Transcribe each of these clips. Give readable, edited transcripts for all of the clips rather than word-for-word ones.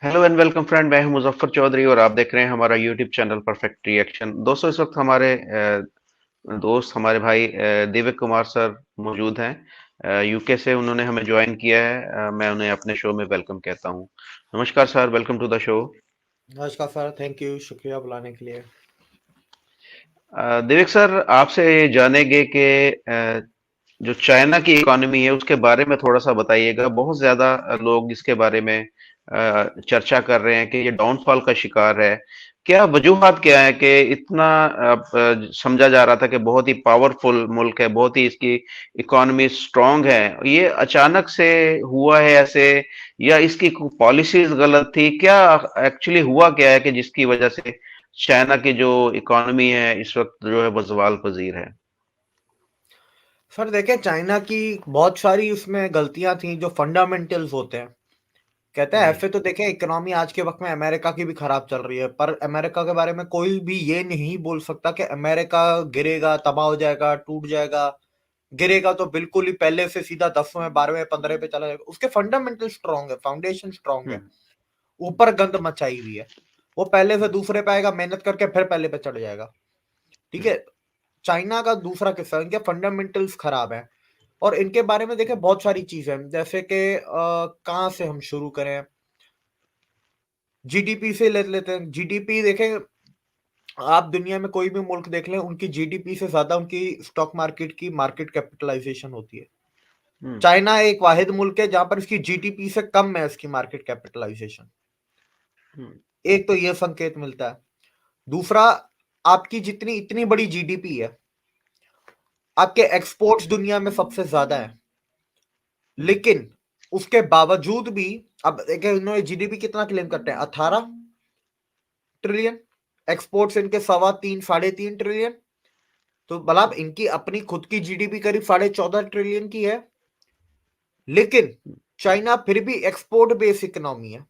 Hello and welcome friend. मैं हूं मुजफ्फर चौधरी और आप देख रहे हैं हमारा यूट्यूब चैनल परफेक्ट रिएक्शन। दोस्तों, इस वक्त हमारे दोस्त हमारे भाई दिव्य कुमार सर मौजूद हैं यूके से। उन्होंने हमें ज्वाइन किया है। मैं उन्हें अपने शो में वेलकम कहता हूं। नमस्कार sir, welcome to the show. नमस्कार सर, थैंक यू, शुक्रिया बुलाने के लिए। दिव्य सर, आपसे ये जानेंगे कि जो चाइना की इकोनॉमी है उसके बारे में थोड़ा सा बताइएगा। बहुत ज्यादा लोग इसके बारे में चर्चा कर रहे हैं कि ये डाउनफॉल का शिकार है। क्या वजूहात क्या है कि इतना समझा जा रहा था कि बहुत ही पावरफुल मुल्क है, बहुत ही इसकी इकोनॉमी स्ट्रांग है, ये अचानक से हुआ है ऐसे, या इसकी पॉलिसीज गलत थी? क्या एक्चुअली हुआ क्या है कि जिसकी वजह से चाइना की जो इकोनॉमी है इस वक्त जो है वो जवाल पजीर है? सर देखें, चाइना की बहुत सारी उसमें गलतियां थी जो फंडामेंटल्स होते हैं। कहते हैं जी। ऐसे तो देखें, इकोनॉमी आज के वक्त में अमेरिका की भी खराब चल रही है, पर अमेरिका के बारे में कोई भी ये नहीं बोल सकता कि अमेरिका गिरेगा, तबाह हो जाएगा, टूट जाएगा। गिरेगा तो बिल्कुल ही पहले से सीधा 10वें 12वें 15वें पे चला जाएगा। उसके फंडामेंटल स्ट्रांग है, फाउंडेशन स्ट्रांग है। हम्म। ऊपर गंद मचाई हुई है। वो पहले से दूसरे पे आएगा, मेहनत करके फिर पहले पे चढ़ जाएगा। ठीक हम्म। है। चाइना का दूसरा किस्सा, इनके फंडामेंटल्स खराब हैं। और इनके बारे में देखें, बहुत सारी चीजें हैं, जैसे कि कहाँ से हम शुरू करें। जीडीपी से ले लेते हैं। जीडीपी देखें, आप दुनिया में कोई भी मुल्क देख लें, उनकी जीडीपी से ज्यादा उनकी स्टॉक मार्केट की मार्केट कैपिटलाइजेशन होती है। हम्म। चाइना एक वाहिद मुल्क है जहां पर इसकी जीडीपी से कम है इसकी मार्केट कैपिटलाइजेशन। हम्म। एक तो यह संकेत मिलता है। दूसरा, आपकी जितनी इतनी बड़ी जीडीपी है, आपके एक्सपोर्ट्स दुनिया में सबसे ज्यादा है। हम्म। लेकिन उसके बावजूद भी, अब देखिए इन्होंने जीडीपी कितना क्लेम करते हैं, 18 ट्रिलियन। एक्सपोर्ट्स इनके 3.25 3.5 ट्रिलियन। तो मतलब इनकी अपनी खुद की जीडीपी करीब 14.5 ट्रिलियन की है। लेकिन चाइना फिर भी एक्सपोर्ट बेस्ड इकोनॉमी है।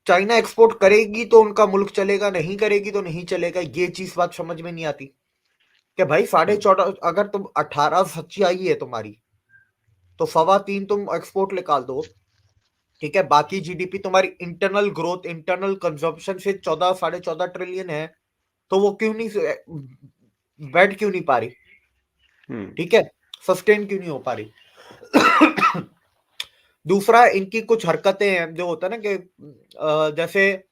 चाइना एक्सपोर्ट करेगी तो उनका मुल्क चलेगा, नहीं करेगी तो नहीं चलेगा। ये चीज बात समझ में नहीं आती कि भाई साढ़े हम्म। चौदह अगर तुम 18 सच्ची आई है तुम्हारी, तो 3.25 तुम एक्सपोर्ट निकाल दो। ठीक है, बाकी जीडीपी तुम्हारी इंटरनल ग्रोथ, इंटरनल कंजम्पशन से 14 साढ़े 14 ट्रिलियन है। तो वो क्यों नहीं बैठ क्यों नहीं पा रही? हम्म। ठीक है, सस्टेन क्यों नहीं हो पा रही? दूसरा, इनकी कुछ हरकतें हैं जो होता है ना कि जैसे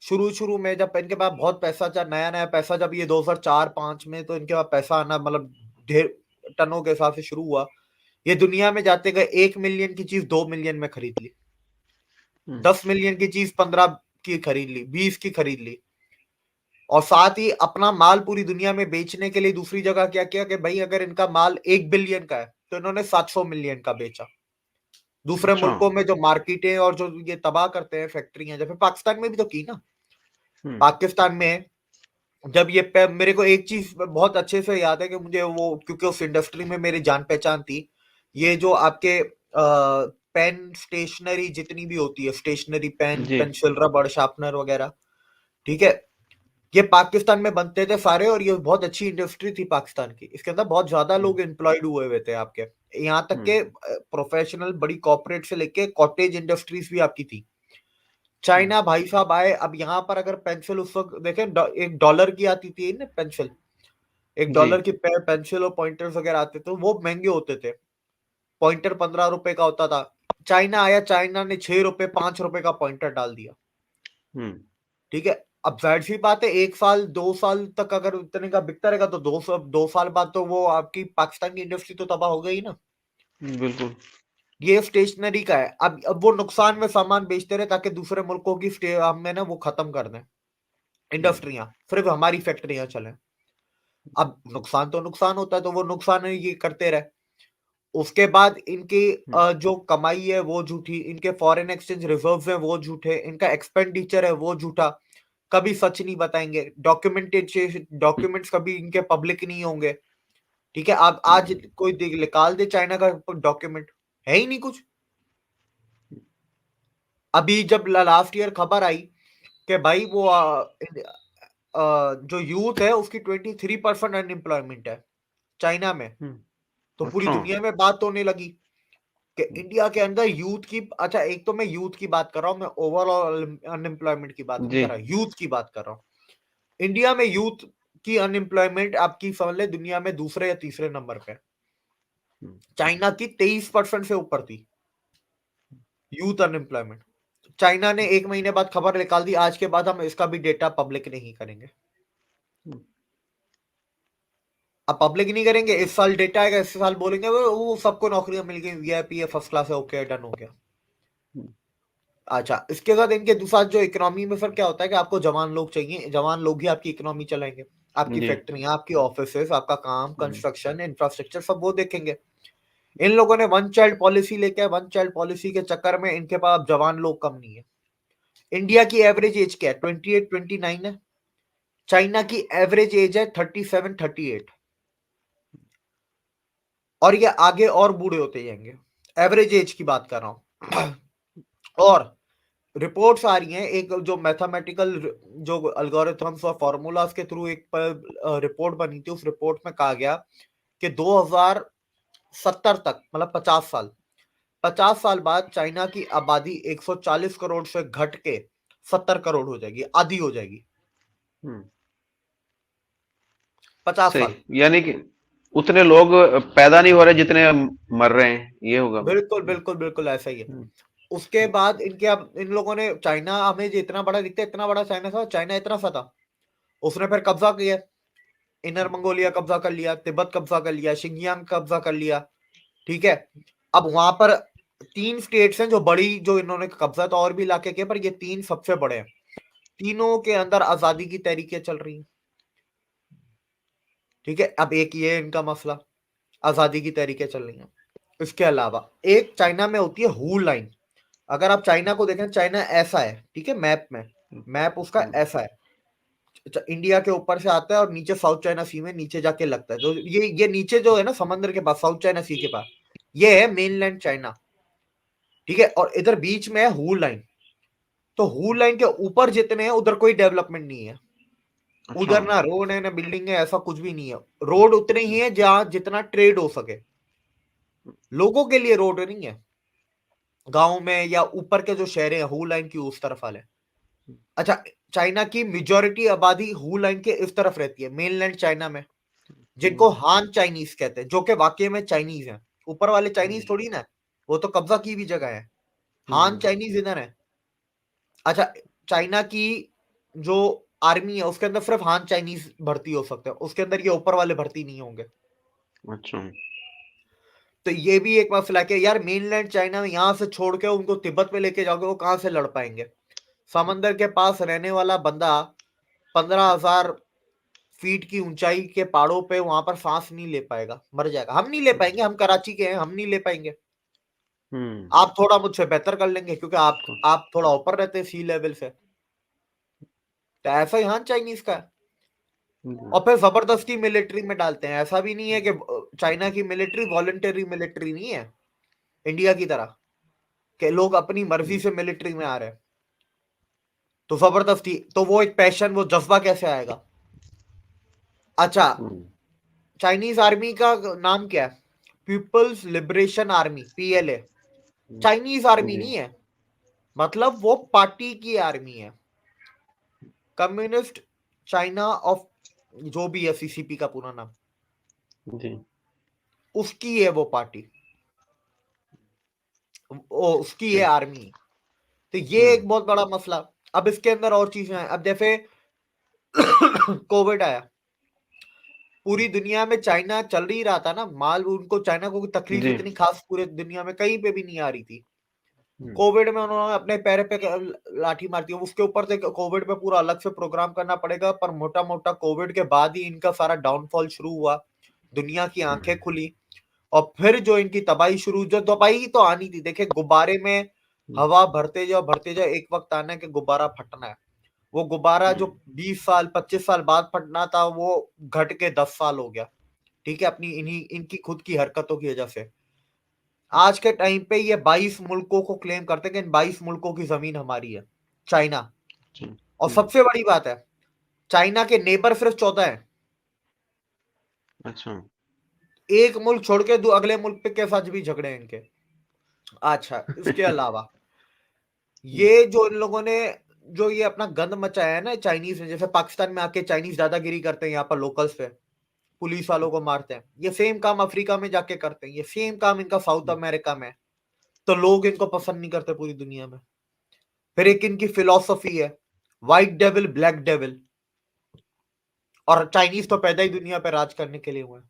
शुरू शुरू में जब इनके पास बहुत पैसा, जब नया नया पैसा, जब ये 2004-5 में, तो इनके पास पैसा आना मतलब ढेर टनों के हिसाब से शुरू हुआ। ये दुनिया में जाते गए 1 मिलियन की चीज 2 मिलियन में खरीद ली। हम्म। 10 मिलियन की चीज 15 की खरीद ली, 20 की खरीद ली। और साथ ही अपना माल पूरी दुनिया में बेचने के लिए दूसरी जगह क्या किया कि भाई अगर इनका माल 1 बिलियन का है तो इन्होंने 700 मिलियन का बेचा। दूसरे अच्छा। मुल्कों में जो मार्केटें और जो ये तबाह करते हैं फैक्ट्रियां, जैसे पाकिस्तान में भी तो की ना। हम्म। पाकिस्तान में जब ये मेरे को एक चीज बहुत अच्छे से याद है कि मुझे वो, क्योंकि उस इंडस्ट्री में मेरी जान पहचान थी। ये जो आपके पेन स्टेशनरी जितनी भी होती है, स्टेशनरी, पेन, जी। पेंसिल, रबड़, शार्पनर वगैरह, ठीक है, ये पाकिस्तान में बनते थे सारे। और ये बहुत अच्छी इंडस्ट्री थी पाकिस्तान की। इसके अंदर बहुत ज्यादा हम्म। लोग एम्प्लॉयड हुए हुए थे आपके। यहाँ तक के हम्म। प्रोफेशनल बड़ी कॉर्पोरेट से लेके कॉटेज इंडस्ट्रीज भी आपकी थी। हम्म। चाइना भाई साहब आए। अब यहाँ पर अगर पेंसिल उस वक्त देखें, $1 की आती थी ना पेंसिल। एक जी। डॉलर की पेंसिल और पॉइंटर्स वगैरह आते थे, वो महंगे होते थे। पॉइंटर 15 रुपए का होता था। चाइना आया, चाइना ने 6 रुपए 5 रुपए का पॉइंटर डाल दिया। हम्म। ठीक है। अब जाहिर सी बात है, 1 साल 2 साल तक अगर उतने का बिकता रहेगा तो 2 साल बाद तो वो आपकी पाकिस्तान की इंडस्ट्री तो तबाह हो गई ना। बिल्कुल। ये स्टेशनरी का है। अब वो नुकसान में सामान बेचते रहे ताकि दूसरे मुल्कों की हमें ना वो खत्म कर दें, हम्म। इंडस्ट्रियां, सिर्फ हमारी फैक्ट्रियां चलें। अब नुकसान तो नुकसान होता है, तो वो नुकसान ये करते रहे। उसके बाद इनकी हम्म। जो कमाई है वो झूठी, इनके फॉरेन एक्सचेंज रिजर्व्स हैं वो झूठे, इनका एक्सपेंडिचर है वो झूठा। कभी सच नहीं बताएंगे, डॉक्यूमेंट्स कभी इनके पब्लिक नहीं होंगे। ठीक है, आप आज हम्म। कोई निकाल दे चाइना का डॉक्यूमेंट, है ही नहीं कुछ। अभी जब लास्ट ईयर खबर आई कि भाई वो जो यूथ है उसकी 23% अनएम्प्लॉयमेंट है चाइना में, तो पूरी अच्छा। दुनिया में बात होने लगी। कि इंडिया के अंदर यूथ की, अच्छा एक तो मैं यूथ की बात कर रहा हूं, मैं ओवरऑल अनएम्प्लॉयमेंट की बात नहीं कर रहा, यूथ की बात कर रहा हूं। इंडिया में यूथ की अनएम्प्लॉयमेंट आपकी समझ ले दुनिया में दूसरे या तीसरे नंबर पे। चाइना की 23% से ऊपर थी यूथ अनएम्प्लॉयमेंट। चाइना ने 1 महीने बाद खबर निकाल दी, आज के बाद हम इसका भी डेटा पब्लिक नहीं करेंगे। अब पब्लिक नहीं करेंगे, इस साल डेटा आएगा, इस साल बोलेंगे वो सबको नौकरियां मिल गई, वीआईपी है, फर्स्ट क्लास है, ओके डन हो गया। अच्छा, इसके साथ इनके दूसरा जो इकोनॉमी में फिर क्या होता है कि आपको जवान लोग चाहिए, जवान लोग ही आपकी इकोनॉमी चलाएंगे, आपकी जी। फैक्ट्रियां, आपकी ऑफिसेस, आपका काम, कंस्ट्रक्शन, इंफ्रास्ट्रक्चर सब वो देखेंगे। इन लोगों ने वन चाइल्ड पॉलिसी लेके, वन चाइल्ड पॉलिसी के चक्कर में इनके पास जवान लोग कम नहीं है। इंडिया की एवरेज एज क्या है? 28 29 है। चाइना की एवरेज एज है 37 38, और ये आगे और बूढ़े होते जाएंगे। एवरेज एज की बात कर रहा हूं। और रिपोर्ट्स आ रही हैं, एक जो मैथमेटिकल जो अल्गोरिथम्स और फॉर्मूलाज के थ्रू एक रिपोर्ट बनी थी, उस रिपोर्ट में कहा गया कि 2070 तक, मतलब 50 साल बाद चाइना की आबादी 140 करोड़ से घट के 70 करोड़ हो जाएगी, आधी हो जाएगी। 50 साल। सही, यानी कि उतने लोग पैदा नहीं हो रहे जितने मर रहे हैं, ये होगा। बिल्कुल बिल्कुल बिल्कुल ऐसा ही है। उसके बाद इनके, अब इन लोगों ने, चाइना हमें जो इतना बड़ा दिखता है, इतना बड़ा चाइना था, चाइना इतना सा था, उसने फिर कब्जा किया, इनर मंगोलिया कब्जा कर लिया, तिब्बत कब्जा कर लिया, शिंजियांग कब्जा कर लिया। ठीक है, अब वहां पर 3 स्टेट्स हैं जो बड़ी, जो इन्होंने कब्जा तो और भी इलाके के, पर ये 3 सबसे बड़े हैं। तीनों के अंदर आजादी की तहरीकें चल रही हैं। ठीक है, अब एक ये इनका मसला, आजादी की तहरीकें चल रही हैं। इसके अलावा एक चाइना में होती है हू लाइन। अगर आप चाइना को देखें, चाइना ऐसा है, ठीक है, मैप में, मैप उसका ऐसा है, इंडिया के ऊपर से आता है और नीचे साउथ चाइना सी में नीचे जाके लगता है, जो ये नीचे जो है ना समंदर के पास, साउथ चाइना सी के पास, ये है मेनलैंड चाइना। ठीक है, और इधर बीच में है हू लाइन। तो हू लाइन के ऊपर जितने हैं उधर कोई डेवलपमेंट नहीं है, अच्छा। उधर ना रोड है ना बिल्डिंग है, ऐसा कुछ भी नहीं है। रोड उतने ही है जहां जितना ट्रेड हो सके, लोगों के लिए रोड नहीं है गांव में या ऊपर के जो शहर हैं हू लाइन की उस तरफ वाले। अच्छा, चाइना की मेजोरिटी आबादी हू लाइन के इस तरफ रहती है, मेनलैंड चाइना में, जिनको हान चाइनीज कहते हैं, जो कि वाकई में चाइनीज हैं। ऊपर वाले चाइनीज थोड़ी ना, वो तो कब्जा की भी जगह है। हान चाइनीज इधर है। अच्छा, चाइना की जो आर्मी है उसके अंदर सिर्फ हान चाइनीज भर्ती हो सकते हैं, उसके अंदर ये ऊपर वाले भर्ती नहीं होंगे। अच्छा। तो ये भी एक मसला है कि यार मेनलैंड चाइना में यहां से छोड़ के उनको तिब्बत में लेके जाओगे, वो कहां से लड़ पाएंगे? समंदर के पास रहने वाला बंदा 15,000 फीट की ऊंचाई के पहाड़ों पे वहां पर सांस नहीं ले पाएगा, मर जाएगा। हम नहीं ले पाएंगे, हम कराची के हैं, हम नहीं ले पाएंगे। आप थोड़ा मुझसे बेहतर कर लेंगे क्योंकि आप थोड़ा ऊपर रहते हैं सी लेवल से। तो ऐसा ही हाँ चाइनीज का है। और फिर जबरदस्ती मिलिट्री में डालते हैं। ऐसा भी नहीं है कि चाइना की मिलिट्री वॉलंटरी मिलिट्री नहीं है इंडिया की तरह, कि लोग अपनी मर्जी से मिलिट्री में आ रहे हैं। तो जबरदस्ती, तो वो एक पैशन, वो जज्बा कैसे आएगा? अच्छा, चाइनीज आर्मी का नाम क्या है? People's Liberation Army, PLA. Chinese army जी। नहीं है, मतलब वो पार्टी की आर्मी है, कम्युनिस्ट चाइना ऑफ, जो भी है सीसीपी का पूरा नाम, जी। उसकी है वो पार्टी, उसकी है सही। आर्मी। तो ये एक बहुत बड़ा मसला। अब इसके अंदर और चीजें हैं, अब जैसे कोविड आया, पूरी दुनिया में चाइना चल ही रहा था ना माल, उनको चाइना को तकलीफ जी। इतनी खास पूरे दुनिया में कहीं पे भी नहीं आ रही थी। कोविड में उन्होंने अपने पैर पे लाठी मार दी, उसके ऊपर से कोविड पे पूरा अलग से प्रोग्राम करना पड़ेगा, पर मोटा मोटा कोविड के बाद ही इनका सारा डाउनफॉल शुरू हुआ, दुनिया की आंखें खुली। और फिर जो इनकी तबाही शुरू, जो तबाही तो आनी थी, देखे गुब्बारे में हवा भरते जाओ, एक वक्त आना है कि गुब्बारा फटना है। वो गुब्बारा जो 20 साल 25 साल बाद फटना था, वो घट के 10 साल हो गया। ठीक है, अपनी इन्हीं इनकी खुद की हरकतों की वजह से। आज के टाइम पे ये 22 मुल्कों को क्लेम करते हैं कि इन 22 मुल्कों की जमीन हमारी है, चाइना। और सबसे बड़ी बात है, चाइना के नेबर सिर्फ 14 है। अच्छा। एक मुल्क छोड़ के दो अगले मुल्क पे के साथ भी झगड़े हैं इनके। अच्छा, इसके अलावा ये जो इन लोगों ने जो ये अपना गंद मचाया है ना चाइनीज ने, जैसे पाकिस्तान में आके चाइनीज दादागिरी करते हैं यहाँ पर लोकल्स पे, पुलिस वालों को मारते हैं, ये सेम काम अफ्रीका में जाके करते हैं, ये सेम काम इनका साउथ अमेरिका में है। तो लोग इनको पसंद नहीं करते पूरी दुनिया में। फिर एक इनकी फिलॉसफी है व्हाइट डेविल ब्लैक डेविल, और चाइनीज तो पैदा ही दुनिया पे राज करने के लिए हुए हैं।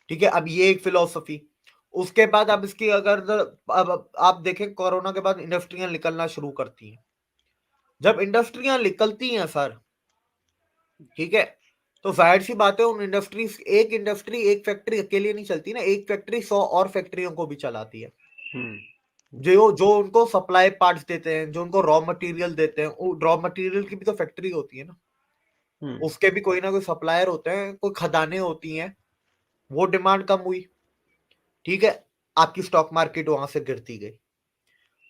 ठीक है, अब ये एक फिलॉसफी। उसके बाद अब इसकी अगर अब आप देखें कोरोना के बाद इंडस्ट्रियां निकलना शुरू करती हैं। जब इंडस्ट्रियां निकलती हैं सर, ठीक है, तो जाहिर सी बात है उन इंडस्ट्रीज, एक इंडस्ट्री एक फैक्ट्री अकेले नहीं चलती ना, एक फैक्ट्री 100 और फैक्ट्रियों को भी चलाती है। जो जो उनको सप्लाई पार्ट्स देते हैं, जो उनको रॉ मटेरियल देते हैं, रॉ मटेरियल की भी तो फैक्ट्री होती है ना, उसके भी कोई ना कोई सप्लायर होते हैं, कोई खदानें होती हैं। वो डिमांड कम हुई, ठीक है, आपकी स्टॉक मार्केट वहां से गिरती गई।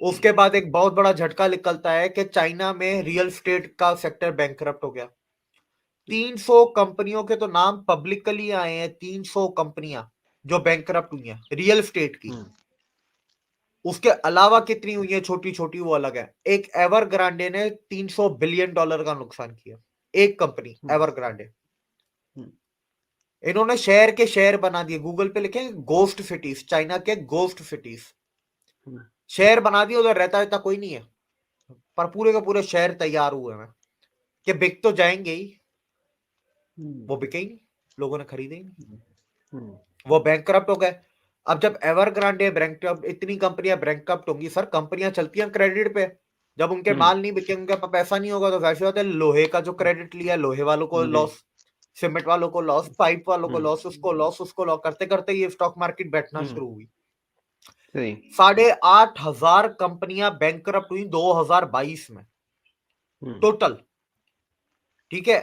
उसके बाद एक बहुत बड़ा झटका निकलता है कि चाइना में रियल एस्टेट का सेक्टर बैंकरप्ट हो गया। 300 कंपनियों के तो नाम पब्लिकली आए हैं, 300 कंपनियां जो बैंकरप्ट हुई हैं रियल एस्टेट की। उसके अलावा कितनी हुई है छोटी छोटी वो अलग है। एक एवरग्रांडे ने $300 बिलियन का नुकसान किया, एक कंपनी एवरग्रांडे। इन्होंने शहर के शहर बना दिए, गूगल पे लिखे गोस्ट सिटीज, चाइना के गोस्ट सिटीज, शहर बना दिए, उधर रहता रहता कोई नहीं है, पर पूरे के पूरे शहर तैयार हुए हैं कि बिक तो जाएंगे ही, वो बिके ही नहीं, लोगों ने खरीदे ही नहीं, वो बैंकरप्ट हो गए। अब जब एवरग्रांडे बैंकरप्ट, इतनी कंपनियां बैंकरप्ट होंगी सर, कंपनियां चलती हैं क्रेडिट पे, जब उनके माल नहीं बिके, उनके पास पैसा नहीं होगा, तो जाहिर सी बात है लोहे का जो क्रेडिट लिया, लोहे वालों को लॉस, सीमेंट वालों को लॉस, पाइप वालों को लॉस, उसको लॉस, उसको लॉस करते करते ये स्टॉक मार्केट बैठना शुरू हुई। 8,500 कंपनियां बैंकरप्ट हुई 2022 में टोटल, ठीक है।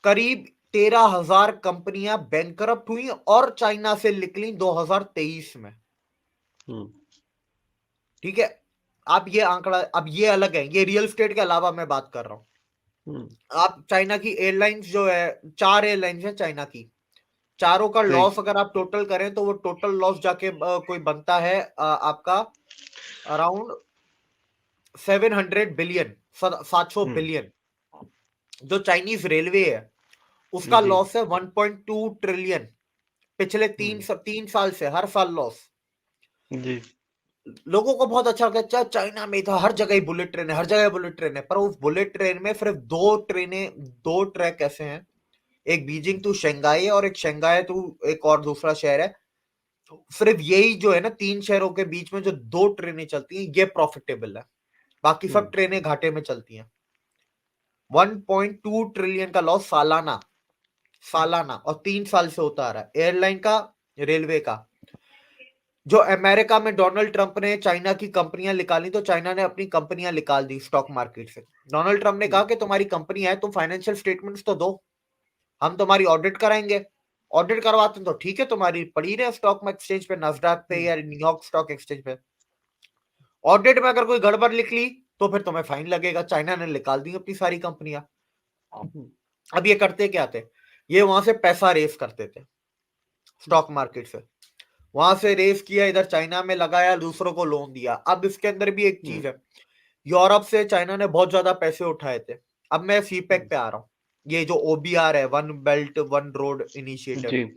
करीब 13,000 कंपनियां बैंकरप्ट हुई और चाइना से निकली 2023 में, ठीक है। आप ये आंकड़ा, अब ये अलग है, ये रियल एस्टेट के अलावा मैं बात कर रहा हूं। आप चाइना की एयरलाइंस जो है, 4 एयरलाइंस है चाइना की, चारों का लॉस अगर आप टोटल करें तो वो टोटल लॉस जाके कोई बनता है आपका अराउंड 700 बिलियन, 700 बिलियन। जो चाइनीज रेलवे है उसका लॉस है 1.2 ट्रिलियन पिछले 3 साल से, हर साल लॉस। जी। लोगों को बहुत अच्छा लगता है चाइना में था, हर जगह ही बुलेट ट्रेन है, हर जगह बुलेट ट्रेन है, पर उस बुलेट ट्रेन में सिर्फ 2 ट्रैक ऐसे हैं, एक बीजिंग टू शंघाई और एक शंघाई टू एक और दूसरा शहर है। सिर्फ यही जो है ना 3 शहरों के बीच में जो 2 ट्रेनें चलती हैं ये प्रॉफिटेबल है, बाकी सब ट्रेनें घाटे में चलती हैं। 1.2 ट्रिलियन का लॉस सालाना, सालाना, और 3 साल से होता आ रहा है एयरलाइन का, रेलवे का। जो अमेरिका में डोनाल्ड ट्रंप ने चाइना की कंपनियां निकाली, तो चाइना ने अपनी कंपनियां निकाल दी स्टॉक मार्केट से। डोनाल्ड ट्रंप ने कहा कि तुम्हारी कंपनी है, तुम फाइनेंशियल स्टेटमेंट्स तो दो, हम तुम्हारी ऑडिट कराएंगे। ऑडिट करवाते हैं तो ठीक है, तुम्हारी पड़ी रहे स्टॉक एक्सचेंज पे, नास्डैक पे या न्यूयॉर्क स्टॉक एक्सचेंज पे। ऑडिट में अगर कोई गड़बड़ लिख ली तो फिर तुम्हें फाइन लगेगा। चाइना ने निकाल दी अपनी सारी कंपनियां। अब ये करते क्या थे, ये वहां से पैसा रेस करते थे स्टॉक मार्केट से, वहां से रेस किया, इधर चाइना में लगाया, दूसरों को लोन दिया। अब इसके अंदर भी एक चीज है, यूरोप से चाइना ने बहुत ज्यादा पैसे उठाए थे। अब मैं सीपेक पे आ रहा हूं, ये जो ओबीआर है, one belt one road initiative,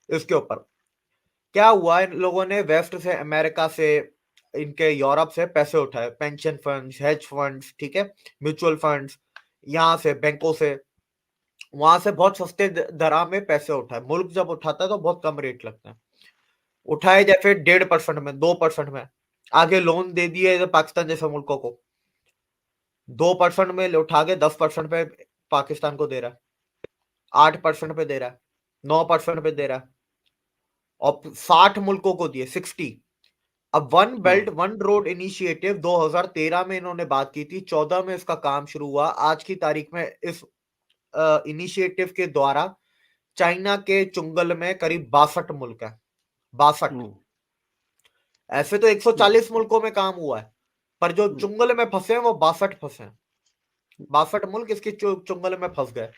इसके ऊपर क्या हुआ, इन लोगों ने वेस्ट से, अमेरिका से, इनके यूरोप से पैसे उठाए, पेंशन फंड्स, हेज फंड्स, ठीक है, म्यूचुअल फंड्स, यहां से बैंकों से, वहां से बहुत सस्ते दरा में पैसे उठाए। मुल्क जब उठाता है तो बहुत कम रेट लगता है, उठाए जैसे 1.5% में, 2% में, आगे लोन दे दिए इधर पाकिस्तान जैसे मुल्कों को, 2% में उठा के 10% पे पाकिस्तान को दे रहा है, 8% पे दे रहा है, 9% पे दे रहा है, और 60 मुल्कों को दिए 60। अब one belt one road initiative 2013 में इन्होंने बात की थी, 14 में इसका काम शुरू हुआ। आज की तारीख में इस इनिशिएटिव के द्वारा चाइना के चुंगल में करीब 62 मुल्क है, 62। ऐसे तो 140 मुल्कों में काम हुआ है, पर जो चुंगल में फंसे हैं वो 62 फंसे हैं, 62 मुल्क इसके चुंगल में फंस गए।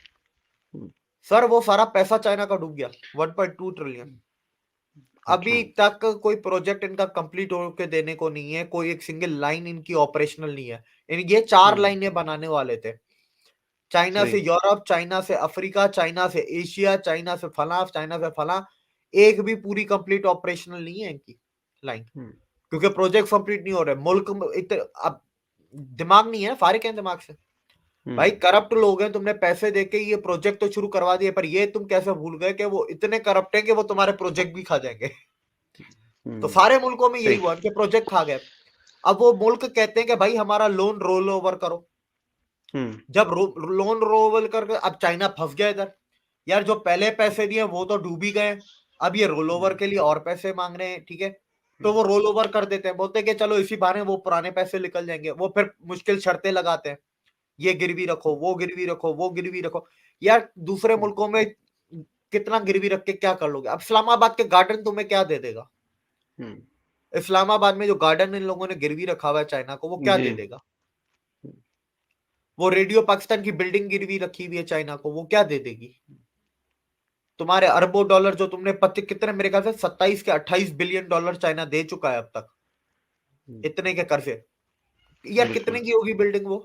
सर वो सारा पैसा चाइना का डूब गया, 1.2 ट्रिलियन। अच्छा। अभी तक कोई प्रोजेक्ट इनका कंप्लीट होके देने को नहीं है, कोई एक सिंगल लाइन इनकी ऑपरेशनल नहीं है। ये 4 हम्म। लाइनें बनाने वाले थे, चाइना सही। से यूरोप, चाइना से अफ्रीका, चाइना से एशिया, चाइना से फला, चाइना से फला, एक भी पूरी कंप्लीट ऑपरेशनल नहीं है इनकी लाइन, हम्म। क्योंकि प्रोजेक्ट कंप्लीट नहीं हो रहे। मुल्क अब दिमाग नहीं है, फारिग है दिमाग से। भाई हम्म। करप्ट लोग हैं, तुमने पैसे देके ये प्रोजेक्ट तो शुरू करवा दिए, पर ये तुम कैसे भूल गए कि वो इतने करप्ट हैं कि वो तुम्हारे प्रोजेक्ट भी खा जाएंगे। तो हम्म। सारे मुल्कों में यही सही। हुआ, इनके प्रोजेक्ट खा गए। अब वो मुल्क कहते हैं कि भाई हमारा लोन रोल ओवर करो। हम्म। जब लोन रोल करके अब चाइना फंस गया इधर, यार जो पहले पैसे दिए वो तो डूब ही गए, अब ये रोल ओवर हम्म। के लिए और पैसे मांग रहे हैं, ठीक है। तो वो रोल ओवर कर देते हैं, बोलते हैं कि चलो इसी बहाने वो पुराने पैसे निकल जाएंगे। वो फिर मुश्किल शर्तें लगाते हैं, ये गिरवी रखो, वो गिरवी रखो, वो गिरवी रखो। यार दूसरे हम्म। मुल्कों में कितना गिरवी रख के क्या कर लोगे? अब इस्लामाबाद के गार्डन तुम्हें क्या दे देगा? हम्म। इस्लामाबाद में जो गार्डन इन लोगों ने गिरवी रखा हुआ है चाइना को, वो क्या जी। दे देगा? वो रेडियो पाकिस्तान की बिल्डिंग गिरवी रखी हुई है चाइना को, वो क्या दे देगी? तुम्हारे अरबों डॉलर जो तुमने पति कितने, मेरे ख्याल से 27 के 28 बिलियन डॉलर चाइना दे चुका है अब तक, हम्म। इतने के कर्जे। यार कितने बिल्कुल। की होगी बिल्डिंग वो?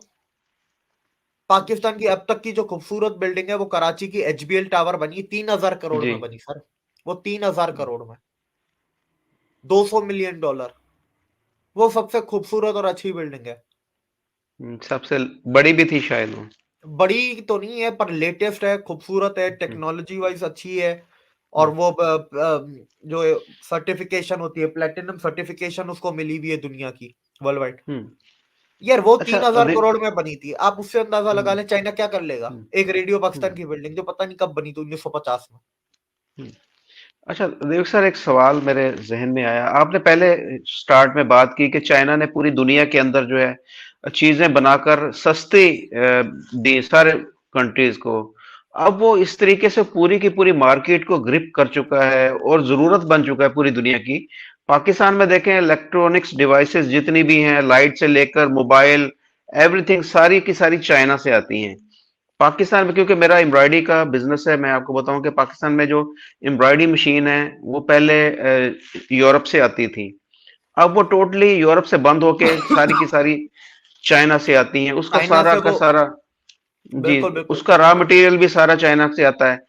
पाकिस्तान की अब तक की जो खूबसूरत बिल्डिंग है वो कराची की एचबीएल टावर बनी, 3,000 करोड़ जी। में बनी सर। वो 3,000 करोड़ में, 200 मिलियन डॉलर, वो सबसे खूबसूरत और अच्छी बिल्डिंग है। सबसे बड़ी भी थी शायद वो। बड़ी तो नहीं है पर लेटेस्ट है, खूबसूरत है, हम्म। टेक्नोलॉजी वाइज अच्छी है। और हम्म। वो जो सर्टिफिकेशन होती है, प्लेटिनम सर्टिफिकेशन उसको मिली हुई है दुनिया की, वर्ल्ड वाइड। हम्म। यार वो अच्छा। 3,000 करोड़ में बनी थी, आप उससे अंदाजा लगा हम्म। लें चाइना क्या कर लेगा। हम्म। एक रेडियो पाकिस्तान हम्म। की बिल्डिंग जो पता नहीं कब बनी थी, 1950 में। हम्म। अच्छा देव सर, एक सवाल मेरे जहन में आया। आपने पहले स्टार्ट में बात की कि चाइना ने पूरी दुनिया के अंदर जो है चीजें बनाकर सस्ती दी सारे कंट्रीज को। अब वो इस तरीके से पूरी की पूरी मार्केट को ग्रिप कर चुका है और जरूरत बन चुका है पूरी दुनिया की। पाकिस्तान में देखें, इलेक्ट्रॉनिक्स डिवाइसेस जितनी भी हैं, लाइट से लेकर मोबाइल, एवरीथिंग सारी की सारी चाइना से आती हैं। पाकिस्तान में, क्योंकि मेरा एम्ब्रॉयडरी का बिजनेस है, मैं आपको बताऊं कि पाकिस्तान में जो एम्ब्रॉयडरी मशीन है वो पहले यूरोप से आती थी। अब वो टोटली यूरोप से बंद होके सारी की सारी चाइना से आती हैं। उसका चाइना सारा से का वो, सारा, जी, बिल्कुल बिल्कुल। उसका रॉ मटेरियल भी सारा चाइना से आता है।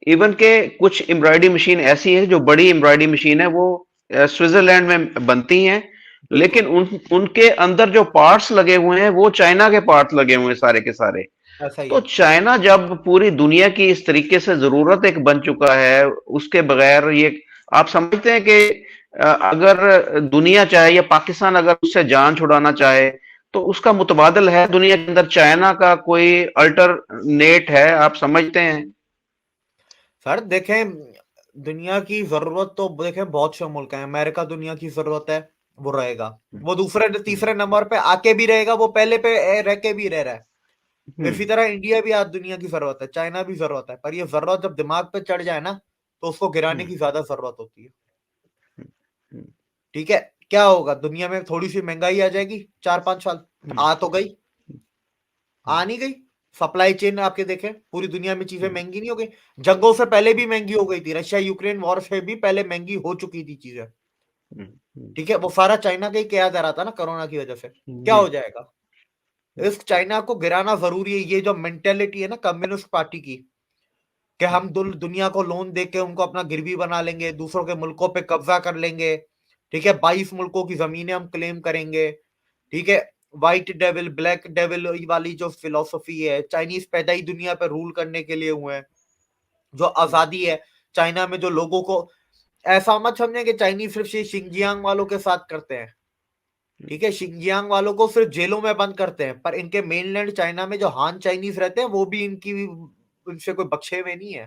इवन के कुछ एम्ब्रॉयडरी मशीन ऐसी है, जो बड़ी एम्ब्रॉयडरी मशीन है वो स्विट्जरलैंड में बनती हैं, बिल्कुल लेकिन उनके अंदर जो पार्ट्स लगे हुए हैं वो चाइना के पार्ट्स लगे हुए हैं सारे के सारे। ऐसा ही तो है। चाइना जब पूरी दुनिया की इस तरीके से जरूरत एक बन चुका है, उसके बगैर ये, आप समझते हैं कि अगर दुनिया चाहे या पाकिस्तान अगर उससे जान छुड़ाना चाहे, तो उसका मुतबादल है दुनिया के अंदर, चाइना का कोई अल्टरनेट है, आप समझते हैं? सर देखें, दुनिया की जरूरत तो देखें बहुत से मुल्क हैं। अमेरिका दुनिया की जरूरत है, वो रहेगा। हम्म। वो दूसरे हम्म। तीसरे नंबर पे आके भी रहेगा, वो पहले पे रह के भी रह रहा है। इसी हम्म। तरह इंडिया भी आज दुनिया की जरूरत है, चाइना भी जरूरत है, पर ये जरूरत जब दिमाग पे चढ़ जाए ना, तो उसको गिराने हम्म। की ज्यादा जरूरत होती है। हम्म। ठीक है, क्या होगा दुनिया में? थोड़ी सी महंगाई आ जाएगी 4-5 साल, हम्म। आ तो गई, आ हम्म। नहीं गई। सप्लाई चेन आपके देखें, पूरी दुनिया में चीजें हम्म। महंगी नहीं हो गई? जंगों से पहले भी महंगी हो गई थी, रशिया यूक्रेन वॉर से भी पहले महंगी हो चुकी थी चीजें। हम्म। हम्म। ठीक है, वो सारा चाइना का ही किया जा रहा था ना कोरोना की वजह से। क्या जी। हो जाएगा? इस चाइना को गिराना जरूरी है। ये जो मेंटेलिटी है ना कम्युनिस्ट पार्टी की, कि हम दुनिया को लोन दे के उनको अपना गिरवी बना लेंगे, दूसरों के मुल्कों पे कब्जा कर लेंगे। ठीक है, 22 मुल्कों की जमीनें हम क्लेम करेंगे। ठीक है, व्हाइट डेविल ब्लैक डेविल वाली जो फिलोसफी है, चाइनीज पैदा ही दुनिया पे रूल करने के लिए हुए हैं। जो हम्म। आजादी है चाइना में, जो लोगों को, ऐसा मत समझे कि चाइनीज सिर्फ शिंजियांग वालों के साथ करते हैं। ठीक है, शिंजियांग वालों को सिर्फ जेलों में बंद करते हैं, पर इनके मेनलैंड चाइना में जो हान चाइनीज रहते हैं वो भी इनकी, उनसे कोई बख्शे हुए नहीं है।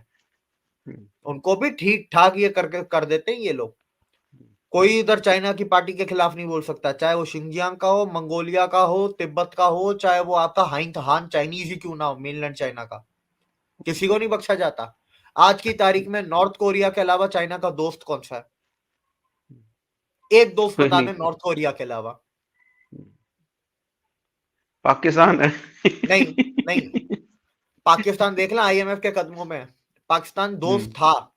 हम्म। उनको भी ठीक ठाक ये करके कर देते हैं ये लोग। कोई इधर चाइना की पार्टी के खिलाफ नहीं बोल सकता, चाहे वो शिंजियांग का हो, मंगोलिया का हो, तिब्बत का हो, चाहे वो आपका हाइन हान चाइनीज ही क्यों ना हो, मेनलैंड चाइना का, किसी को नहीं बख्शा जाता। आज की तारीख में नॉर्थ कोरिया के अलावा चाइना का दोस्त कौन सा है? एक दोस्त कोई बता नहीं। दें नॉर्थ कोरिया के अलावा। पाकिस्तान है। नहीं, नहीं। पाकिस्तान देख लें, आईएमएफ के कदमों में है। पाकिस्तान दोस्त हम्म। था,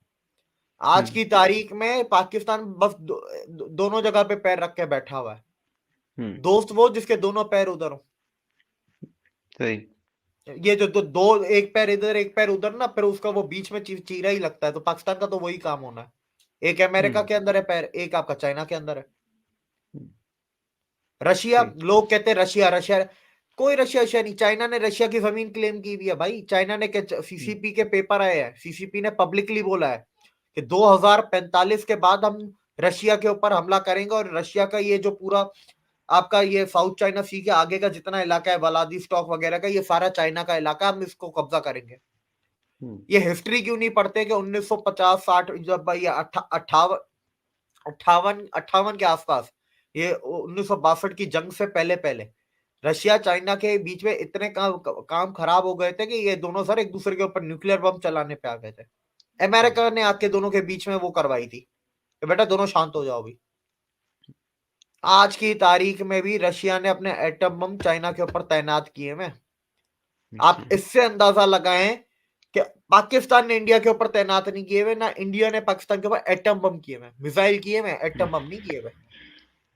आज की तारीख में पाकिस्तान बस दोनों जगह पे पैर रख के बैठा हुआ है। दोस्त वो जिसके दोनों पैर उधर हो। सही। ये जो दो एक पैर इधर एक पैर उधर ना, फिर उसका वो बीच में चीरा ही लगता है। तो पाकिस्तान का तो वही काम होना है। एक अमेरिका के अंदर है पैर, एक आपका चाइना के अंदर है। रशिया, लोग कहते हैं रशिया रशिया, कोई रशिया रशिया नहीं। चाइना ने रशिया की जमीन क्लेम की भी है भाई। चाइना ने सीसीपी के पेपर आए हैं, सीसीपी ने पब्लिकली बोला है कि 2045 के बाद हम रशिया के ऊपर हमला करेंगे, और रशिया का ये जो पूरा आपका ये साउथ चाइना सी के आगे का जितना इलाका है, व्लादिवोस्टोक वगैरह का, ये सारा चाइना का इलाका, हम इसको कब्जा करेंगे। ये हिस्ट्री क्यों नहीं पढ़ते कि 1950-60 जब ये 58 के आसपास, ये 1962 की जंग से पहले पहले रशिया चाइना के बीच में इतने काम खराब हो गए थे कि ये दोनों सर एक दूसरे के ऊपर न्यूक्लियर बम चलाने पे आ गए थे। अमेरिका ने आके दोनों के बीच में वो करवाई थी कि बेटा दोनों शांत हो जाओ भी। आज की तारीख में भी रशिया ने अपने एटम बम चाइना के ऊपर तैनात किए हैं। आप इससे अंदाजा लगाएं कि पाकिस्तान ने इंडिया के ऊपर तैनात नहीं किए हुए, ना इंडिया ने पाकिस्तान के ऊपर एटम बम किए हुए, मिसाइल किए हुए, एटम बम नहीं किए हुए।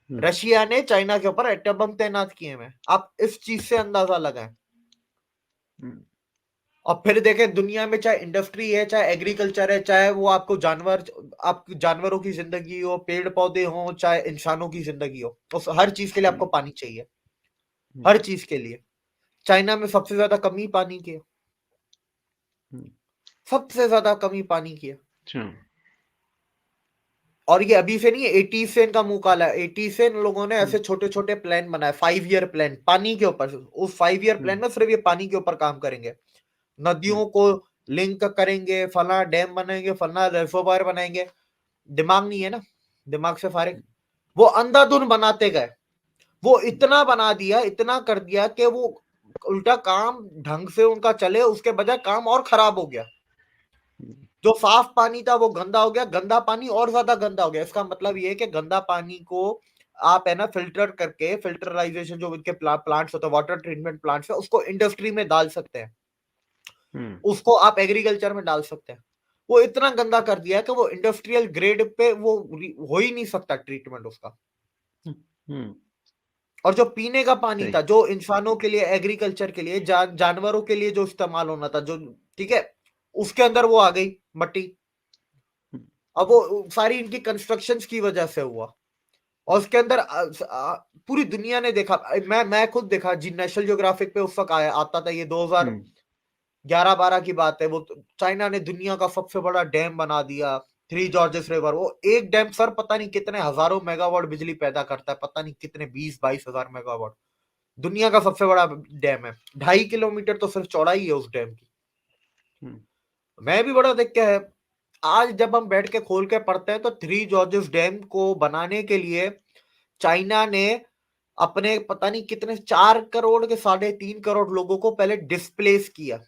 रशिया ने चाइना के ऊपर एटम बम तैनात किए हुए। आप इस चीज से अंदाजा लगाएं। और फिर देखें दुनिया में, चाहे इंडस्ट्री है, चाहे एग्रीकल्चर है, चाहे वो आपको आपकी जानवरों की जिंदगी हो, पेड़ पौधे हो, चाहे इंसानों की जिंदगी हो, तो हर चीज के लिए आपको पानी चाहिए। हर चीज के लिए। चाइना में सबसे ज्यादा कमी पानी की है, सबसे ज्यादा कमी पानी की है। और ये अभी से नहीं है, 80 से इनका मुंह काला है। 80 से इन लोगों ने ऐसे छोटे छोटे प्लान बनाए, 5 ईयर प्लान पानी के ऊपर। उस 5 ईयर प्लान में सिर्फ ये पानी के ऊपर काम करेंगे। नदियों को लिंक करेंगे, फला डैम बनाएंगे, फला रिजर्वायर बनाएंगे। दिमाग नहीं है ना, दिमाग से फारिग। वो अंधाधुन बनाते गए। वो इतना बना दिया, इतना कर दिया कि वो उल्टा काम ढंग से उनका चले, उसके बजाय काम और खराब हो गया। जो साफ पानी था वो गंदा हो गया, गंदा पानी और ज्यादा गंदा हो गया। इसका मतलब ये है कि गंदा पानी को आप है ना फिल्टर करके, फिल्टराइजेशन जो इनके प्लांट्स होते हैं, वाटर ट्रीटमेंट प्लांट्स है, उसको इंडस्ट्री में डाल सकते हैं। उसको आप एग्रीकल्चर में डाल सकते हैं। वो इतना गंदा कर दिया है कि वो इंडस्ट्रियल ग्रेड पे वो हो ही नहीं सकता ट्रीटमेंट उसका। और जो पीने का पानी था, जो इंसानों के लिए, एग्रीकल्चर के लिए, जानवरों के लिए जो इस्तेमाल होना था, जो ठीक है, उसके अंदर वो आ गई मट्टी। अब वो सारी इनकी कंस्ट्रक्शंस की वजह से हुआ। और उसके अंदर पूरी दुनिया ने देखा। मैं खुद देखा जी, नेशनल ज्योग्राफिक पे उस वक्त आता था, ये 2011-12 की बात है। वो चाइना ने दुनिया का सबसे बड़ा डैम बना दिया, थ्री जॉर्जेस रिवर। वो एक डैम सर पता नहीं कितने हजारों मेगावाट बिजली पैदा करता है, पता नहीं कितने 20-22 हजार मेगावाट। दुनिया का सबसे बड़ा डैम है, 2.5 किलोमीटर तो सिर्फ चौड़ाई है उस डैम की। मैं भी बड़ा देख के है। आज जब हम बैठ के खोल के पढ़ते हैं तो थ्री जॉर्जेस डैम को बनाने के लिए चाइना ने अपने पता नहीं कितने 4 करोड़ के 3.5 करोड़ लोगों को पहले डिस्प्लेस किया।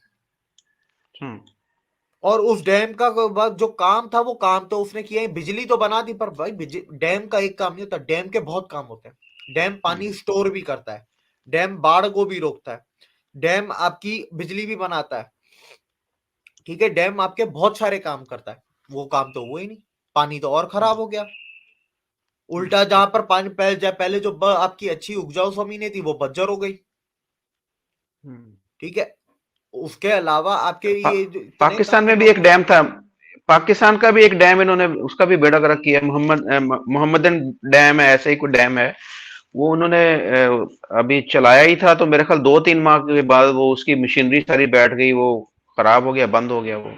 और उस डैम का जो काम था, वो काम तो उसने किया, बिजली तो बना दी। पर भाई डैम का एक काम नहीं होता, डैम के बहुत काम होते हैं। डैम पानी स्टोर भी करता है, डैम बाढ़ को भी रोकता है, डैम आपकी बिजली भी बनाता है, ठीक है, डैम आपके बहुत सारे काम करता है। वो काम तो हुआ ही नहीं, पानी तो और खराब हो गया। उल्टा जहां पर पानी पहले जो आपकी अच्छी उपजाऊ जमीनें थी वो बंजर हो गई। ठीक है, उसके अलावा आपके ये पाकिस्तान में भी एक डैम था, पाकिस्तान का भी एक डैम इन्होंने उसका भी बेड़ा गर्क किया, मोहम्मदन डैम है, ऐसे ही कोई डैम है। वो उन्होंने अभी चलाया ही था, तो मेरे ख्याल 2-3 माह के बाद वो उसकी मशीनरी सारी बैठ गई, वो खराब हो गया, बंद हो गया वो।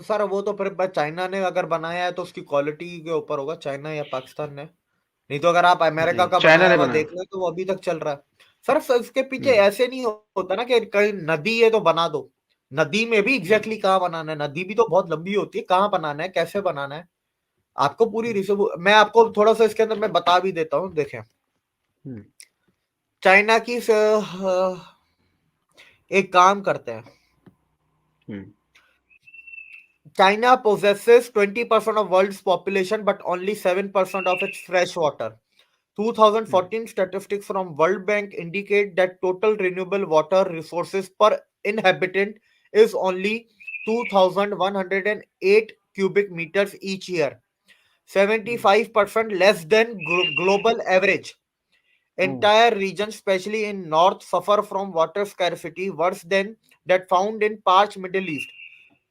सर वो तो फिर चाइना ने अगर बनाया है तो उसकी क्वालिटी के ऊपर होगा, चाइना या पाकिस्तान ने। नहीं तो अगर आप अमेरिका का चाइना बनाया ने हुआ बनाया। देख ले तो वो अभी तक चल रहा है। सर इसके पीछे ऐसे नहीं होता ना कि कहीं नदी है तो बना दो। नदी में भी एग्जैक्टली कहाँ बनाना है, नदी भी तो बहुत लंबी होती है, कहाँ बनाना है, कैसे बनाना है, आपको पूरी रिसर्च। मैं आपको थोड़ा सा इसके अंदर मैं बता भी देता हूँ। देखें, चाइना की एक काम करते हैं। China possesses 20% of world's population, but only 7% of its fresh water. 2014 statistics from World Bank indicate that total renewable water resources per inhabitant is only 2,108 cubic meters each year, 75% less than global average. Entire regions, especially in north, suffer from water scarcity worse than that found in parched Middle East.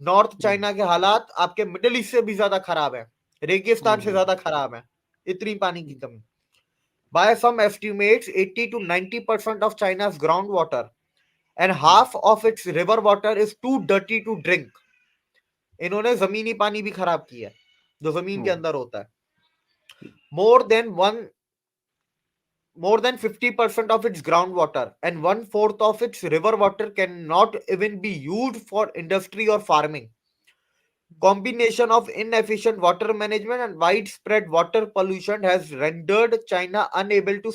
North China के हालात आपके middle east से भी ज्यादा खराब है, रेगिस्तान से ज्यादा खराब है, इतनी पानी की कमी. By some estimates, 80 to 90% of China's groundwater and half of its river water is too dirty to drink. इन्होंने जमीनी पानी भी खराब किया है जो जमीन के अंदर होता है. More than 50% of its groundwater and 1/4 of its river water cannot even be used for industry or farming. Combination of inefficient water management and widespread water pollution has rendered China unable to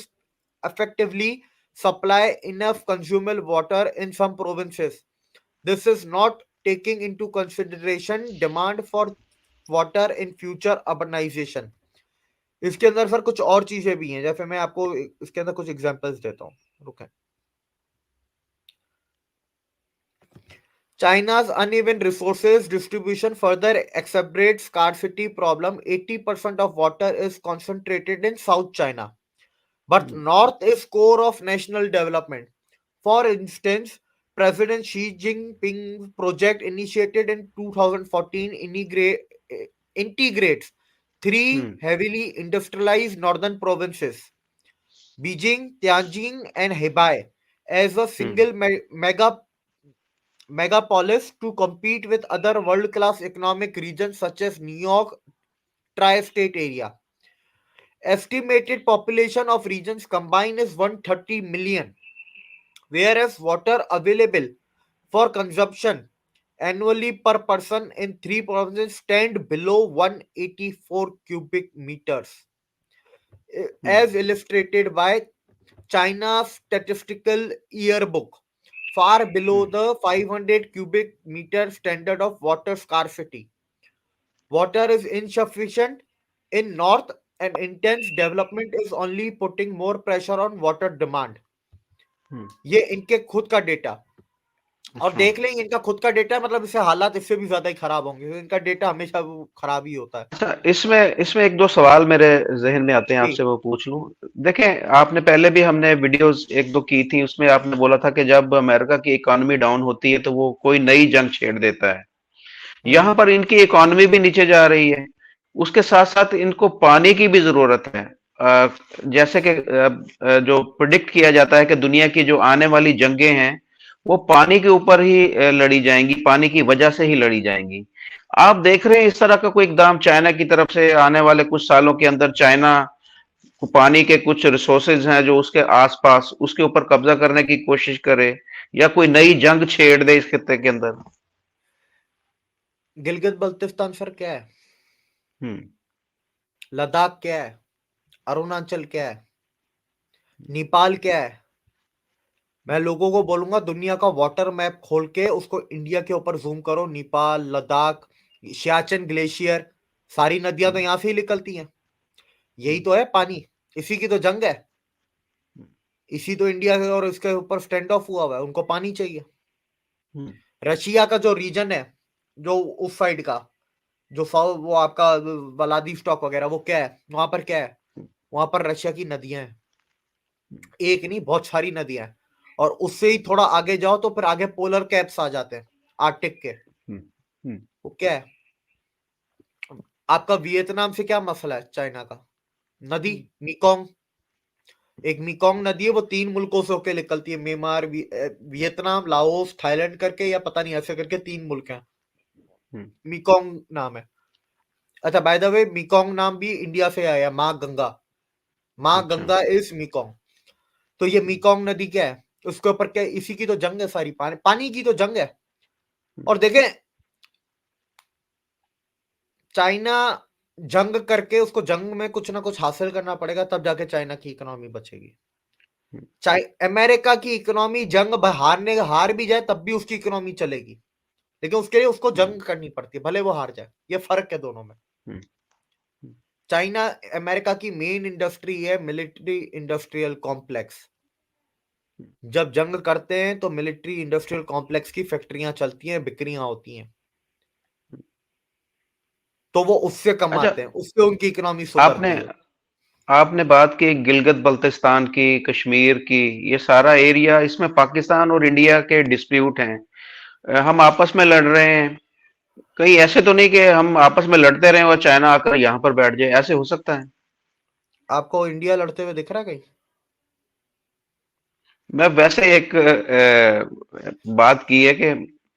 effectively supply enough consumable water in some provinces. This is not taking into consideration demand for water in future urbanization. इसके अंदर sir कुछ और चीजें भी हैं, जैसे मैं आपको इसके अंदर कुछ एग्जांपल्स देता हूँ. रुकें. China's uneven resources distribution further exacerbates scarcity problem. 80% of water is concentrated in South China, but North is core of national development. For instance, President Xi Jinping project initiated in 2014 integrates three heavily industrialized northern provinces, Beijing, Tianjin, and Hebei, as a single megapolis to compete with other world-class economic regions such as New York tri-state area. Estimated population of regions combined is 130 million, whereas water available for consumption annually per person in three provinces stand below 184 cubic meters, as illustrated by China's statistical yearbook, far below the 500 cubic meter standard of water scarcity. Water is insufficient in north and intense development is only putting more pressure on water demand. ये इनके खुद का data, और देख लेंगे इनका खुद का डेटा, मतलब इससे हालात इससे भी ज्यादा ही खराब होंगे. इनका डेटा हमेशा खराब ही होता है. अच्छा, इसमें इसमें एक दो सवाल मेरे जहन में आते हैं, जी. आपसे वो पूछ लूं. देखें, आपने पहले भी हमने वीडियोस एक दो की थी, उसमें आपने बोला था कि जब अमेरिका की इकोनॉमी डाउन होती है तो वो कोई नई जंग छेड़ देता है. यहाँ पर इनकी इकोनॉमी भी नीचे जा रही है, उसके साथ साथ इनको पानी की भी जरूरत है. अ, जैसे कि जो प्रिडिक्ट किया जाता है कि दुनिया की जो आने वाली जंगें हैं वो पानी के ऊपर ही लड़ी जाएंगी, पानी की वजह से ही लड़ी जाएंगी. आप देख रहे हैं इस तरह का कोई इकदाम चाइना की तरफ से आने वाले कुछ सालों के अंदर? चाइना को पानी के कुछ रिसोर्सेज हैं जो उसके आसपास, उसके ऊपर कब्जा करने की कोशिश करे या कोई नई जंग छेड़ दे इस खित्ते के अंदर? गिलगित बल्तिस्तान सर क्या है? हम्म. लद्दाख क्या है? अरुणाचल क्या है? नेपाल क्या है? मैं लोगों को बोलूंगा दुनिया का वाटर मैप खोल के उसको इंडिया के ऊपर जूम करो. नेपाल, लद्दाख, सियाचिन ग्लेशियर, सारी नदियां तो यहां से ही निकलती हैं. यही तो है पानी, इसी की तो जंग है. इसी तो इंडिया के और इसके ऊपर स्टैंड ऑफ हुआ हुआ है. उनको पानी चाहिए. रशिया का जो रीजन है, जो उस साइड का, जो वो आपका व्लादिवोस्टॉक वगैरह, वो क्या है वहां पर? क्या है वहां पर? रशिया की नदियां हैं. एक नहीं, बहुत सारी नदियां हैं. और उससे ही थोड़ा आगे जाओ तो फिर आगे पोलर कैप्स आ जाते हैं आर्कटिक के. वो क्या है आपका? वियतनाम से क्या मसला है चाइना का? नदी मेकोंग. एक मेकोंग नदी है, वो 3 मुल्कों से होकर निकलती है. म्यांमार, वियतनाम, लाओस, थाईलैंड करके, या पता नहीं ऐसे करके 3 मुल्क हैं. मेकोंग नाम है. अच्छा, बाय द वे मेकोंग नाम भी इंडिया से आया, माँ गंगा. माँ गंगा इज मेकोंग. तो ये मेकोंग नदी क्या है? उसके ऊपर क्या? इसी की तो जंग है सारी. पानी की तो जंग है. और देखें, चाइना जंग करके उसको जंग में कुछ ना कुछ हासिल करना पड़ेगा, तब जाके चाइना की इकोनॉमी बचेगी. अमेरिका की इकोनॉमी जंग हार भी जाए तब भी उसकी इकोनॉमी चलेगी, लेकिन उसके लिए उसको जंग करनी पड़ती है, भले वो हार जाए. ये फर्क है दोनों में. चाइना अमेरिका की मेन इंडस्ट्री है मिलिट्री इंडस्ट्रियल कॉम्प्लेक्स. जब जंग करते हैं तो मिलिट्री इंडस्ट्रियल कॉम्प्लेक्स की फैक्ट्रियां चलती हैं, बिक्रियां होती हैं. तो वो उससे अच्छा, कमाते हैं, उससे उनकी इकोनॉमी आपने सुधरती है। आपने बात की गिलगित बल्तिस्तान की, कश्मीर की, ये सारा एरिया, इसमें पाकिस्तान और इंडिया के डिस्प्यूट हैं। हम आपस में लड़ रहे हैं। कहीं ऐसे तो नहीं कि हम आपस में लड़ते रहे और चाइना आकर यहाँ पर बैठ जाए, ऐसे हो सकता है? आपको इंडिया लड़ते हुए दिख रहा है कहीं? मैं वैसे एक बात की है कि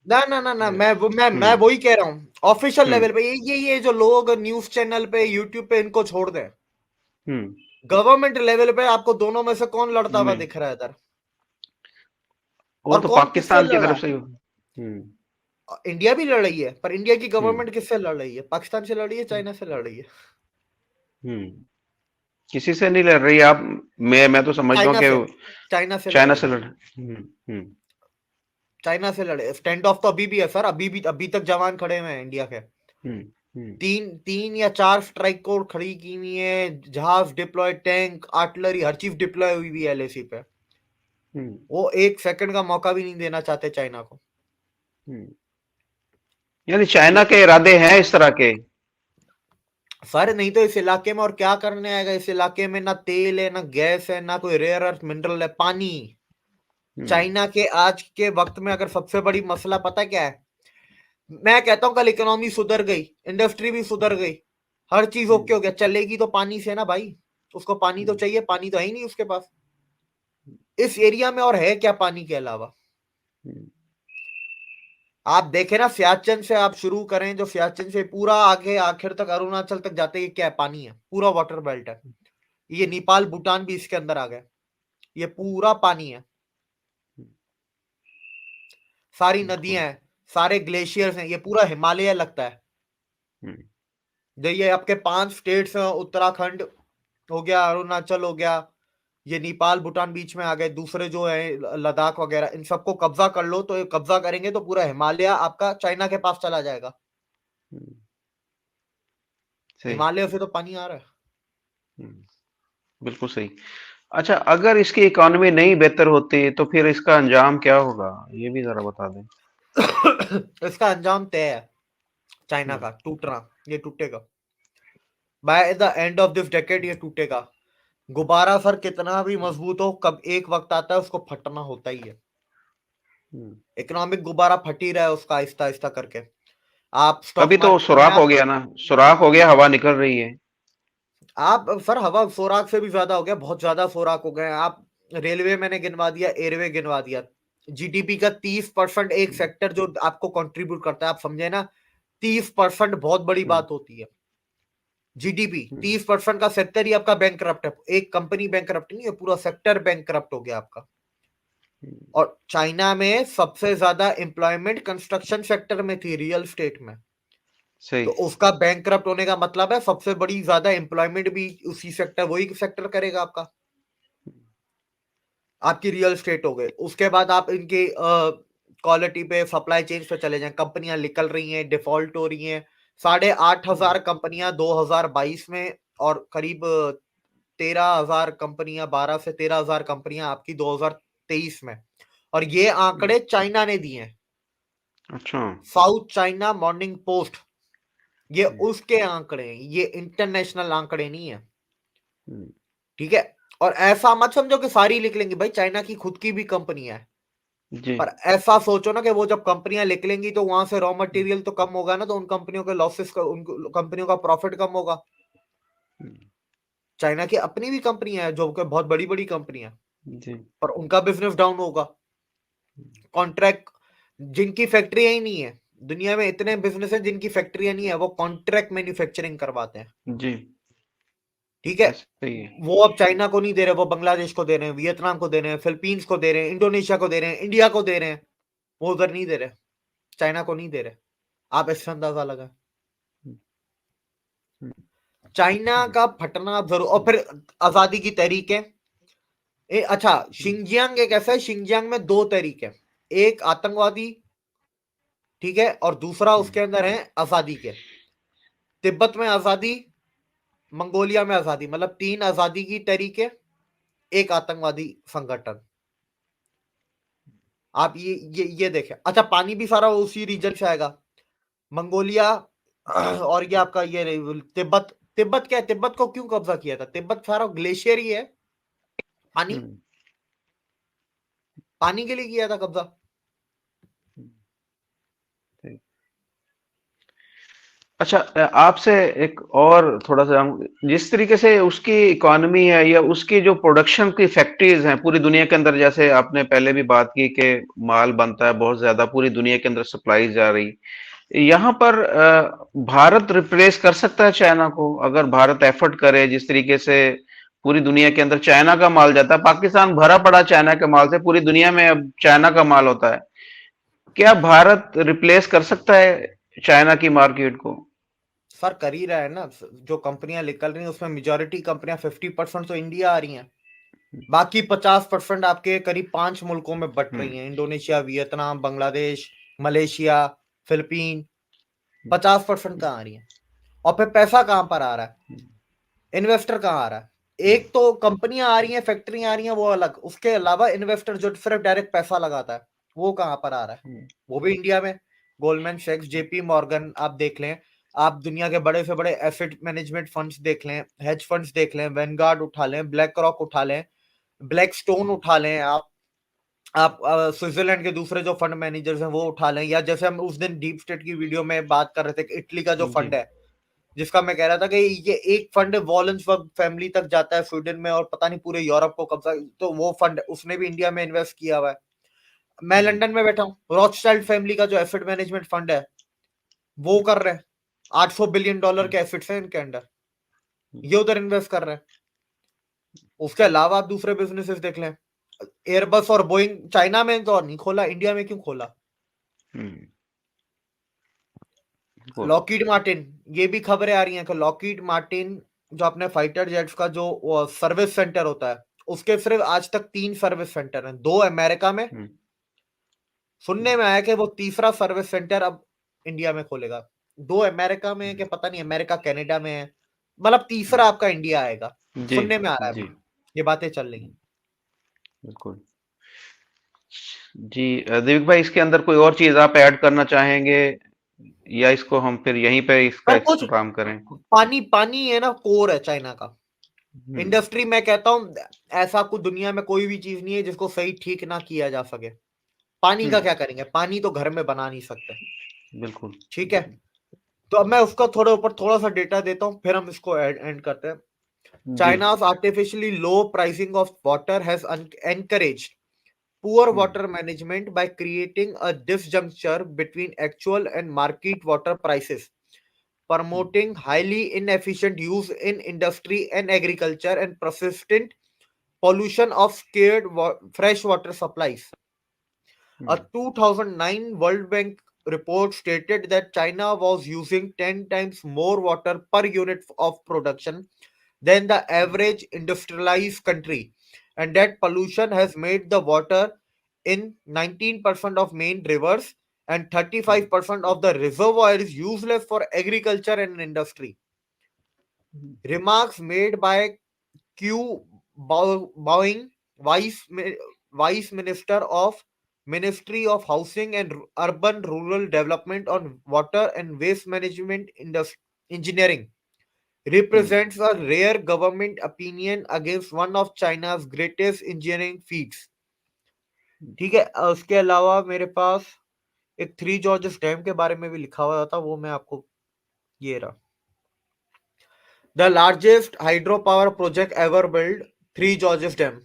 ना ना ना ना, मैं हम्म, वही कह रहा हूँ, ऑफिशियल हम्म, लेवल पे ये जो लोग न्यूज चैनल पे, यूट्यूब पे, इनको छोड़ दें। हम्म, गवर्नमेंट लेवल पे आपको दोनों में से कौन लड़ता हुआ में दिख रहा है इधर? वो और तो कौन किससे पाकिस्तान की लड़ रहा तरफ है? से हम्म, इंडिया भी लड़ रही है, पर इंडिया की हम्म, गवर्नमेंट किससे लड़ रही है? पाकिस्तान से लड़ रही है, चाइना से लड़ रही है? हम्म। किसी से नहीं लड़ रही आप। मैं तो समझता हूँ चाइना से, कि चाइना से लड़ चाइना रही से है। लड़ हम्म, चाइना से लड़े, स्टैंड ऑफ तो अभी भी है सर, अभी तक जवान खड़े हुए हैं इंडिया के। हम्म, हम्म, तीन तीन या चार स्ट्राइक कोड खड़ी की हुई है, जहाज डिप्लॉय, टैंक, आर्टिलरी, हर चीज डिप्लॉय हुई भी है एलएसी पे। हम्म, वो एक सेकंड का मौका भी नहीं देना चाहते चाइना को। हम्म। यानी चाइना के इरादे हैं इस तरह के। सर नहीं तो इस इलाके में और क्या करने आएगा? इस इलाके में ना तेल है, ना गैस है, ना कोई रेयर अर्थ मिनरल है, पानी। हम्म, चाइना के आज के वक्त में अगर सबसे बड़ी मसला पता क्या है? मैं कहता हूं कल इकोनॉमी सुधर गई, इंडस्ट्री भी सुधर गई, हर चीज ओके हम्म, हो गया, चलेगी तो पानी से ना भाई। उसको पानी तो हम्म, चाहिए, पानी तो है ही नहीं उसके पास इस एरिया में, और है क्या पानी के अलावा? हम्म, आप देखें ना, सियाचिन से आप शुरू करें, जो सियाचिन से पूरा आगे आखिर तक अरुणाचल तक जाते हैं, ये क्या है? पानी है, पूरा वाटर बेल्ट है। ये नेपाल भूटान भी इसके अंदर आ गए, ये पूरा पानी है। सारी बिल्कुल। नदियां हैं, सारे ग्लेशियर्स हैं, ये पूरा हिमालय लगता है। हम्म, जो ये आपके 5 स्टेट्स हैं, उत्तराखंड हो गया, अरुणाचल हो गया, ये नेपाल भूटान बीच में आ गए, दूसरे जो है लद्दाख वगैरह, इन सबको कब्जा कर लो, तो ये कब्जा करेंगे तो पूरा हिमालय आपका चाइना के पास चला जाएगा। हम्म, सही। हिमालय से तो पानी आ रहा है। हम्म, बिल्कुल सही। अच्छा, अगर इसकी इकोनॉमी नहीं बेहतर होती तो फिर इसका अंजाम क्या होगा, ये भी जरा बता दें। इसका अंजाम तय है, चाइना हम्म, का टूटना। ये टूटेगा by the end of this decade, ये टूटेगा। गुब्बारा सर कितना भी मजबूत हो, कब एक वक्त आता है उसको फटना होता ही है। हम्म। इकोनॉमिक गुब्बारा फट ही रहा है उसका, आहिस्ता आहिस्ता करके। आप स्टॉक अभी तो मार्केट में सुराख हो आप गया ना, सुराख हो गया, हवा निकल रही है। आप सर, हवा सोराख से भी ज्यादा हो गया, बहुत ज्यादा सोराख हो गए हैं आप। रेलवे मैंने गिनवा दिया, एयरवे गिनवा दिया। जीडीपी का 30% एक हम्म, सेक्टर जो आपको कंट्रीब्यूट करता है, आप समझे ना? 30% बहुत बड़ी हम्म, बात होती है। जीडीपी हम्म, 30% का सेक्टर ही आपका बैंक करप्ट है। एक कंपनी बैंक करप्ट नहीं है, पूरा सेक्टर बैंक करप्ट हो गया आपका। हम्म, और चाइना में सबसे ज्यादा एम्प्लॉयमेंट कंस्ट्रक्शन सेक्टर में थी, रियल स्टेट में। सही। तो उसका बैंक करप्ट होने का मतलब है सबसे बड़ी ज्यादा एम्प्लॉयमेंट भी उसी सेक्टर, वही सेक्टर करेगा आपका। आपकी रियल स्टेट हो गए, उसके बाद आप इनके क्वालिटी पे, सप्लाई चेन पे चले जाएं, कंपनियां निकल रही हैं, डिफॉल्ट हो रही हैं। 8,500 कंपनियां 2022 में, और करीब 13,000 कंपनियां, 12 से 13,000 कंपनियां आपकी 2023 में। और ये हम्म, आंकड़े चाइना ने दिए हैं, अच्छा। South China morning post. ये हम्म, उसके आंकड़े हैं, ये इंटरनेशनल आंकड़े नहीं है। हम्म, ठीक है? और ऐसा मत समझो कि सारी लिख लेंगे, भाई चाइना की खुद की भी कंपनियां है। जी। पर ऐसा सोचो ना कि वो जब कंपनियां निकलेंगी तो वहां से रॉ मटेरियल तो कम होगा ना, तो उन कंपनियों के लॉसेस का, उन कंपनियों का प्रॉफिट कम होगा। हम्म, चाइना की अपनी भी कंपनियां हैं जो कि बहुत बड़ी बड़ी कंपनियां, जी। पर उनका बिजनेस डाउन होगा। कॉन्ट्रैक्ट, जिनकी फैक्ट्रियां ही नहीं है, दुनिया में इतने बिजनेस हैं जिनकी फैक्ट्रियां नहीं है, वो कॉन्ट्रैक्ट मैन्युफैक्चरिंग करवाते हैं। जी। ठीक है? ऐसे ही है। वो अब चाइना को नहीं दे रहे, वो बांग्लादेश को दे रहे हैं, वियतनाम को दे रहे हैं, फिलीपींस को दे रहे हैं, इंडोनेशिया को दे रहे हैं, इंडिया को दे रहे हैं। वो उधर नहीं दे रहे, चाइना को नहीं दे रहे। आप इससे अंदाजा लगा, हम्म, हम्म, चाइना हम्म, का फटना जरूर। और फिर आजादी की तहरीकें, अच्छा, हम्म, शिंजियांग एक ऐसा है, शिंजियांग में दो तरीके, एक आतंकवादी, ठीक है, और दूसरा हम्म, उसके अंदर है आजादी के। तिब्बत में आजादी, मंगोलिया में आजादी, मतलब तीन आजादी की तरीके, एक आतंकवादी संगठन। आप ये देखें। अच्छा, पानी भी सारा उसी रीजन से आएगा। मंगोलिया और ये आपका ये तिब्बत, तिब्बत क्या है, तिब्बत को क्यों कब्जा किया था? तिब्बत सारा ग्लेशियर ही है, पानी, हम्म, पानी के लिए किया था कब्जा। ठीक। अच्छा, आपसे एक और थोड़ा सा जिस तरीके से उसकी इकोनॉमी है या उसकी जो प्रोडक्शन की फैक्ट्रीज हैं पूरी दुनिया के अंदर, जैसे आपने पहले भी बात की कि माल बनता है बहुत ज्यादा, पूरी दुनिया के अंदर सप्लाई जा रही, यहाँ पर भारत रिप्लेस कर सकता है चाइना को अगर भारत एफर्ट करे जिस तरीके से? पूरी दुनिया के अंदर चाइना का माल जाता है, पाकिस्तान भरा पड़ा चाइना के माल से, पूरी दुनिया में अब चाइना का माल होता है। क्या भारत रिप्लेस कर सकता है चाइना की मार्केट को? सर कर ही रहा है ना, जो कंपनियां निकल रही हैं उसमें मेजोरिटी कंपनियां 50% तो इंडिया आ रही हैं, बाकी 50% आपके करीब 5 मुल्कों में बट हम्म। रही हैं, Indonesia, Vietnam, Bangladesh, Malaysia, Philippine. 50% कहाँ आ रही है? और फिर पैसा कहां पर आ रहा है? इन्वेस्टर कहाँ आ रहा है? एक तो कंपनियां आ रही हैं, फैक्ट्रियां आ रही हैं, वो अलग, उसके अलावा इन्वेस्टर जो सिर्फ डायरेक्ट पैसा लगाता है, वो कहां पर आ रहा है? वो भी इंडिया में। गोल्डमैन सैक्स, जेपी मॉर्गन आप देख लें, आप दुनिया के बड़े से बड़े एसेट मैनेजमेंट फंड्स देख लें, हेज फंड्स देख लें, वैनगार्ड उठा लें, ब्लैक रॉक उठा लें, ब्लैक स्टोन उठा लें, आप स्विट्जरलैंड के दूसरे जो फंड मैनेजर्स हैं वो उठा लें, या जैसे हम उस दिन डीप स्टेट की वीडियो में बात कर रहे थे कि इटली का जो जी। फंड है, जिसका मैं कह रहा था कि ये एक फंड वॉलन्सबर्ग फैमिली तक जाता है स्वीडन में, और पता नहीं पूरे यूरोप को कब्जा, तो वो फंड उसने भी इंडिया में इन्वेस्ट किया हुआ है। मैं लंदन में बैठा हूँ, रॉथस्टाइल्ड फैमिली का जो एसेट मैनेजमेंट फंड है वो कर रहे हैं, $800 बिलियन के एसेट्स हैं इनके अंडर, ये उधर इन्वेस्ट कर रहे हैं। उसके अलावा आप दूसरे बिजनेसेस देख लें, एयरबस और बोइंग चाइना में तो नहीं खोला, इंडिया में क्यों खोला? हम्म। बिल्कुल। लॉकहीड मार्टिन, ये भी खबरें आ रही हैं कि लॉकहीड मार्टिन जो अपने फाइटर जेट्स का जो सर्विस सेंटर होता है, उसके सिर्फ आज तक 3 सर्विस सेंटर हैं, 2 अमेरिका में, हम्म। सुनने में आया कि वो तीसरा सर्विस सेंटर अब इंडिया में खोलेगा। 2 अमेरिका में है कि पता नहीं अमेरिका कनाडा में है, मतलब तीसरा आपका इंडिया आएगा, जी। सुनने में आ रहा है जी। अभी, ये बातें चल रही हैं। बिल्कुल। जी, दिलीप भाई, इसके अंदर कोई और चीज आप ऐड करना चाहेंगे या इसको हम फिर यहीं पे इसका पर कुछ इख्तिताम करें? पानी, पानी है ना, कोर है चाइना का हम्म। इंडस्ट्री। मैं कहता हूं ऐसा कुछ दुनिया में कोई भी चीज नहीं है जिसको सही ठीक ना किया जा सके। पानी का हम्म। क्या करेंगे? पानी तो घर में बना नहीं सकते, बिल्कुल। ठीक है? तो अब मैं उसका थोड़े ऊपर थोड़ा सा डेटा देता हूं, फिर हम इसको एंड करते हैं। जी। China's artificially low pricing of water has encouraged poor hmm. water management by creating a disjuncture between actual and market water prices, promoting highly inefficient use in industry and agriculture, and persistent pollution of scarce freshwater supplies. A hmm. 2009 World Bank report stated that China was using 10 times more water per unit of production than the average industrialized country, and that pollution has made the water in 19% of main rivers and 35% of the reservoirs useless for agriculture and industry. Remarks made by Q Bowing, Vice, Vice Minister of Ministry of Housing and Urban Rural Development on Water and Waste Management Engineering, hmm. represents a rare government opinion against one of China's greatest engineering feats. ठीक है, उसके अलावा मेरे पास एक three George's dam के बारे में भी लिखा हुआ था, वो मैं आपको, ये रहा, the largest hydro power project ever build, three George's dam.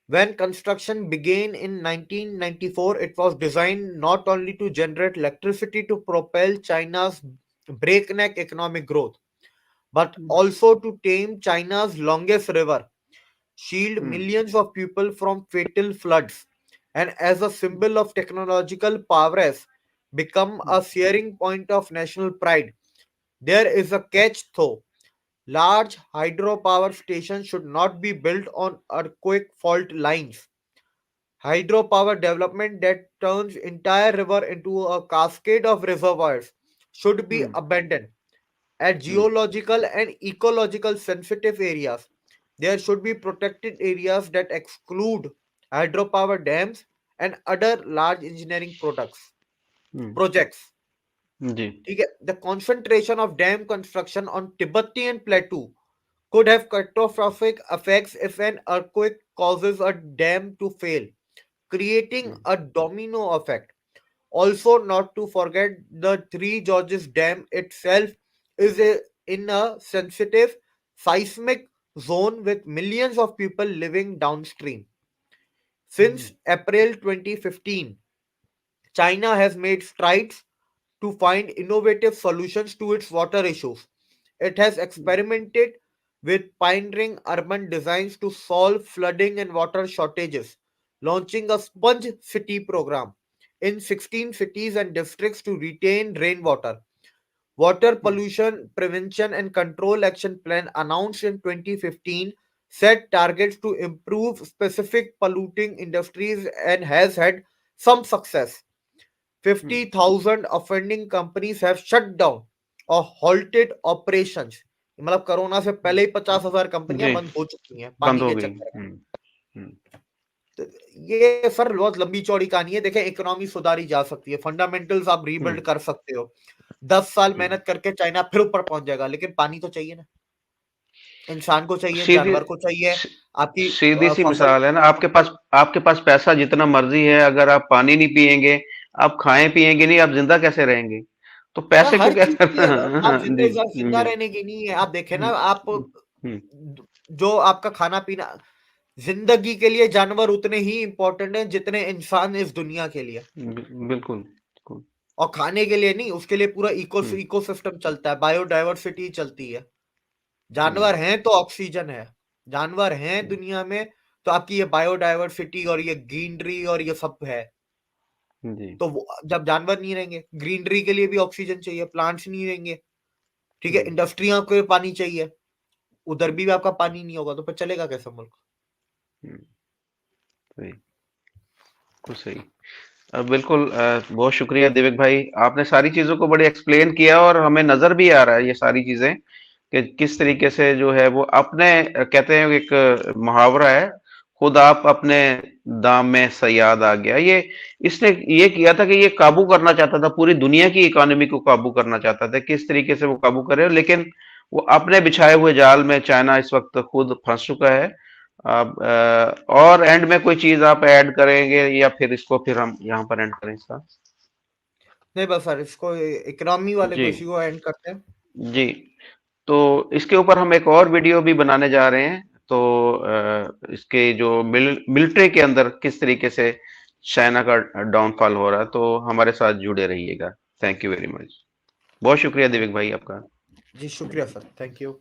When construction began in 1994, it was designed not only to generate electricity to propel China's breakneck economic growth, but also to tame China's longest river, shield hmm. millions of people from fatal floods, and as a symbol of technological prowess, become a sharing point of national pride. There is a catch though. Large hydropower stations should not be built on earthquake fault lines. Hydropower development that turns entire river into a cascade of reservoirs should be hmm. abandoned. At hmm. geological and ecological sensitive areas, there should be protected areas that exclude hydropower dams and other large engineering projects. जी। ठीक है, the concentration of dam construction on Tibetan plateau could have catastrophic effects if an earthquake causes a dam to fail, creating hmm, a domino effect. Also, not to forget, the Three Gorges Dam itself is in a sensitive seismic zone with millions of people living downstream. Hmm, Since April 2015, China has made strides to find innovative solutions to its water issues. It has hmm, experimented with pioneering urban designs to solve flooding and water shortages, launching a sponge city program in 16 cities and districts to retain rainwater. Water hmm, Pollution Prevention and Control Action Plan announced in 2015 set targets to improve specific polluting industries and has had some success. Hmm, 50,000 offending companies have shut down or halted operations. मतलब corona से हुँ। पहले ही 50,000 कंपनियां जी, बंद हो चुकी हैं बंद पानी हो के गई। चक्कर में। हुँ, तो ये सर बहुत लंबी चौड़ी कहानी है। देखें, इकोनॉमी सुधारी जा सकती है, फंडामेंटल्स आप हुँ, रीबिल्ड कर सकते हो। 10 साल हुँ। मेहनत करके चाइना फिर ऊपर पहुंच जाएगा, लेकिन पानी तो चाहिए ना। इंसान को चाहिए, सीधी जानवर को चाहिए, सी आपकी सीधी-सी फसल मिसाल है ना, आपके पास पैसा जितना मर्ज़ी है, अगर आप पानी नहीं पिएँगे, आप खाएँ-पिएँगे नहीं, आप ज़िंदा कैसे रहेंगे? तो हाँ, पैसे को हर क्या चीज़ के लिए करना आप हाँ, जी, जिंदा जी। रहने की नहीं है। आप देखें ना, हुँ, आप हुँ, हुँ, जो आपका खाना-पीना, ज़िंदगी के लिए जानवर उतने ही इम्पोर्टेंट हैं जितने इंसान इस दुनिया के लिए। बिल्कुल, बिल्कुल। और खाने के लिए नहीं, उसके लिए पूरा हुँ, इकोसिस्टम चलता है, बायोडायवर्सिटी चलती है। हुँ, जानवर हैं तो ऑक्सीजन है, जानवर हैं हुँ, दुनिया में तो आपकी ये बायोडायवर्सिटी और ये ग्रीनरी और ये सब है। जी, तो वो जब जानवर नहीं रहेंगे, ग्रीनरी के लिए भी ऑक्सीजन चाहिए, प्लांट्स नहीं रहेंगे, ठीक है? हुँ, इंडस्ट्रियों को पानी चाहिए, उधर भी आपका पानी नहीं होगा तो फिर चलेगा कैसे मुल्क? हुँ, सही, बिल्कुल सही। बिल्कुल बहुत शुक्रिया दिवेक भाई, आपने सारी चीज़ों को बड़े एक्सप्लेन किया और हमें नज़र भी आ रहा है ये सारी चीज़ें कि किस तरीके से जो है वो अपने कहते हैं एक मुहावरा है, खुद आप अपने दाम में सयाद आ गया। ये इसने ये किया था कि ये काबू करना चाहता था, पूरी दुनिया की इकोनॉमी को काबू करना चाहता था, किस तरीके से वो काबू करे, लेकिन वो अपने बिछाए हुए जाल में चाइना इस वक्त खुद फंस चुका है। अब और एंड में कोई चीज आप ऐड करेंगे या फिर इसको फिर हम यहाँ पर एंड करें इसका? नहीं बस सर, इसको इकोनॉमी वाले जी, को, इसी को एंड करते हैं। जी। तो इसके ऊपर हम एक और वीडियो भी बनाने जा रहे हैं। तो इसके जो मिलिट्री के अंदर किस तरीके से चाइना का डाउनफॉल हो रहा है, तो हमारे साथ जुड़े रहिएगा। Thank you very much. बहुत शुक्रिया दिवेक भाई आपका। जी शुक्रिया सर, थैंक यू।